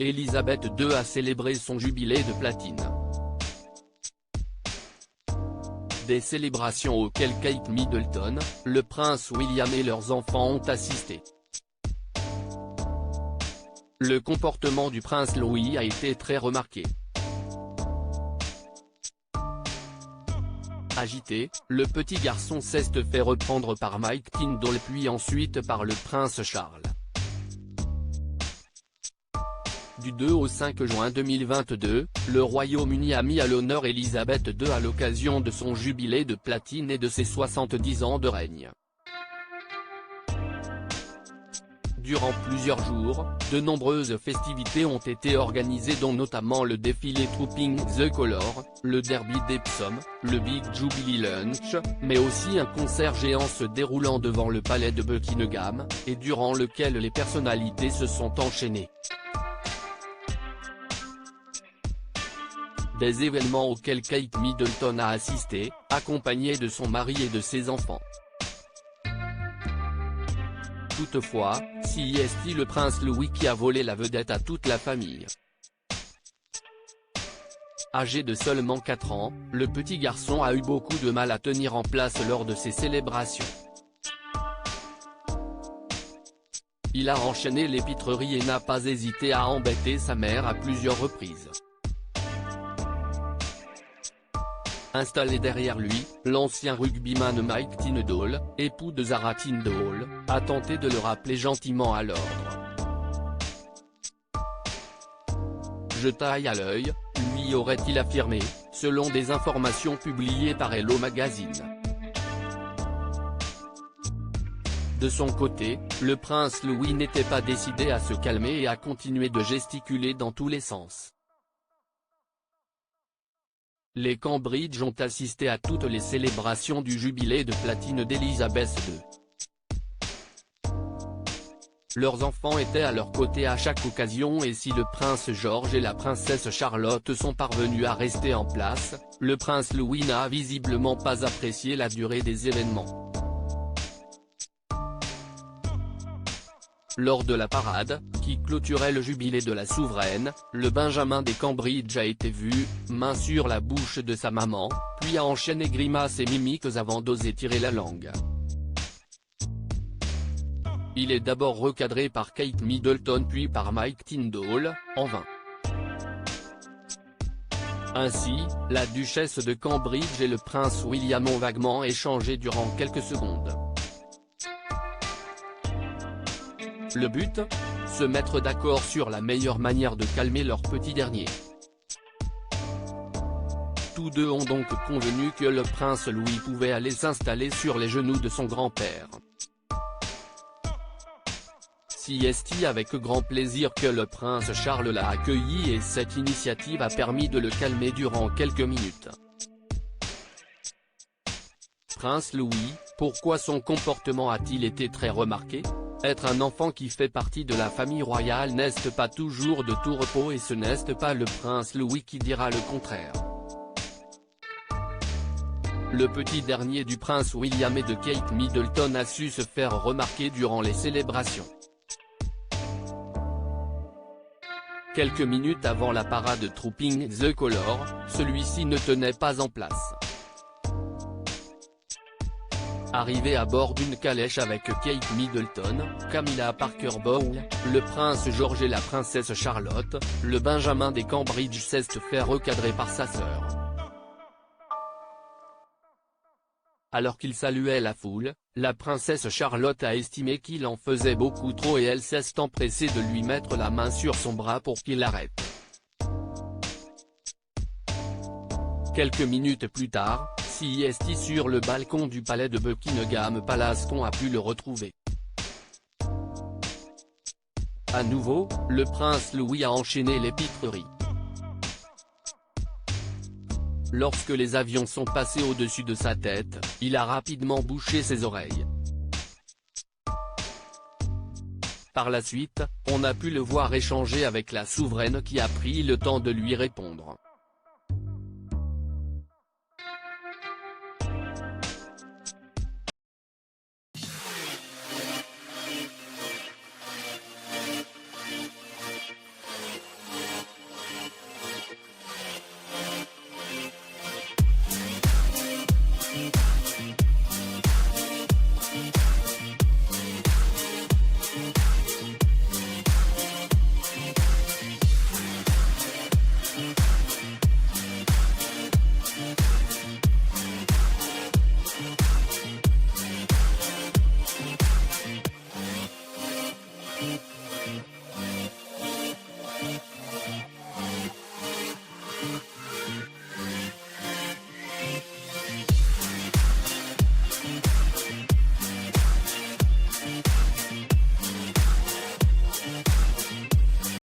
Élisabeth II a célébré son jubilé de platine. Des célébrations auxquelles Kate Middleton, le prince William et leurs enfants ont assisté. Le comportement du prince Louis a été très remarqué. Agité, le petit garçon s'est fait reprendre par Mike Tindall puis ensuite par le prince Charles. Du 2 au 5 juin 2022, le Royaume-Uni a mis à l'honneur Élisabeth II à l'occasion de son jubilé de platine et de ses 70 ans de règne. Durant plusieurs jours, de nombreuses festivités ont été organisées dont notamment le défilé Trooping the Colour, le derby d'Epsom, le Big Jubilee Lunch, mais aussi un concert géant se déroulant devant le palais de Buckingham, et durant lequel les personnalités se sont enchaînées. Des événements auxquels Kate Middleton a assisté, accompagnée de son mari et de ses enfants. Toutefois, c'est le prince Louis qui a volé la vedette à toute la famille. Âgé de seulement 4 ans, le petit garçon a eu beaucoup de mal à tenir en place lors de ces célébrations. Il a enchaîné les pitreries et n'a pas hésité à embêter sa mère à plusieurs reprises. Installé derrière lui, l'ancien rugbyman Mike Tindall, époux de Zara Tindall, a tenté de le rappeler gentiment à l'ordre. « Je taille à l'œil », lui aurait-il affirmé, selon des informations publiées par Hello Magazine. De son côté, le prince Louis n'était pas décidé à se calmer et a continué de gesticuler dans tous les sens. Les Cambridge ont assisté à toutes les célébrations du jubilé de platine d'Élisabeth II. Leurs enfants étaient à leur côté à chaque occasion et si le prince George et la princesse Charlotte sont parvenus à rester en place, le prince Louis n'a visiblement pas apprécié la durée des événements. Lors de la parade, qui clôturait le jubilé de la souveraine, le Benjamin des Cambridge a été vu, main sur la bouche de sa maman, puis a enchaîné grimaces et mimiques avant d'oser tirer la langue. Il est d'abord recadré par Kate Middleton puis par Mike Tindall, en vain. Ainsi, la duchesse de Cambridge et le prince William ont vaguement échangé durant quelques secondes. Le but ? Se mettre d'accord sur la meilleure manière de calmer leur petit dernier. Tous deux ont donc convenu que le prince Louis pouvait aller s'installer sur les genoux de son grand-père. C'est avec grand plaisir que le prince Charles l'a accueilli et cette initiative a permis de le calmer durant quelques minutes. Prince Louis, pourquoi son comportement a-t-il été très remarqué ? Être un enfant qui fait partie de la famille royale n'est pas toujours de tout repos et ce n'est pas le prince Louis qui dira le contraire. Le petit dernier du prince William et de Kate Middleton a su se faire remarquer durant les célébrations. Quelques minutes avant la parade Trooping the Colour, celui-ci ne tenait pas en place. Arrivé à bord d'une calèche avec Kate Middleton, Camilla Parker Bowles, le prince George et la princesse Charlotte, le Benjamin des Cambridge s'est fait recadrer par sa sœur. Alors qu'il saluait la foule, la princesse Charlotte a estimé qu'il en faisait beaucoup trop et elle s'est empressée de lui mettre la main sur son bras pour qu'il arrête. Quelques minutes plus tard, c'est sur le balcon du palais de Buckingham Palace qu'on a pu le retrouver. À nouveau, le prince Louis a enchaîné les pitreries. Lorsque les avions sont passés au-dessus de sa tête, il a rapidement bouché ses oreilles. Par la suite, on a pu le voir échanger avec la souveraine qui a pris le temps de lui répondre.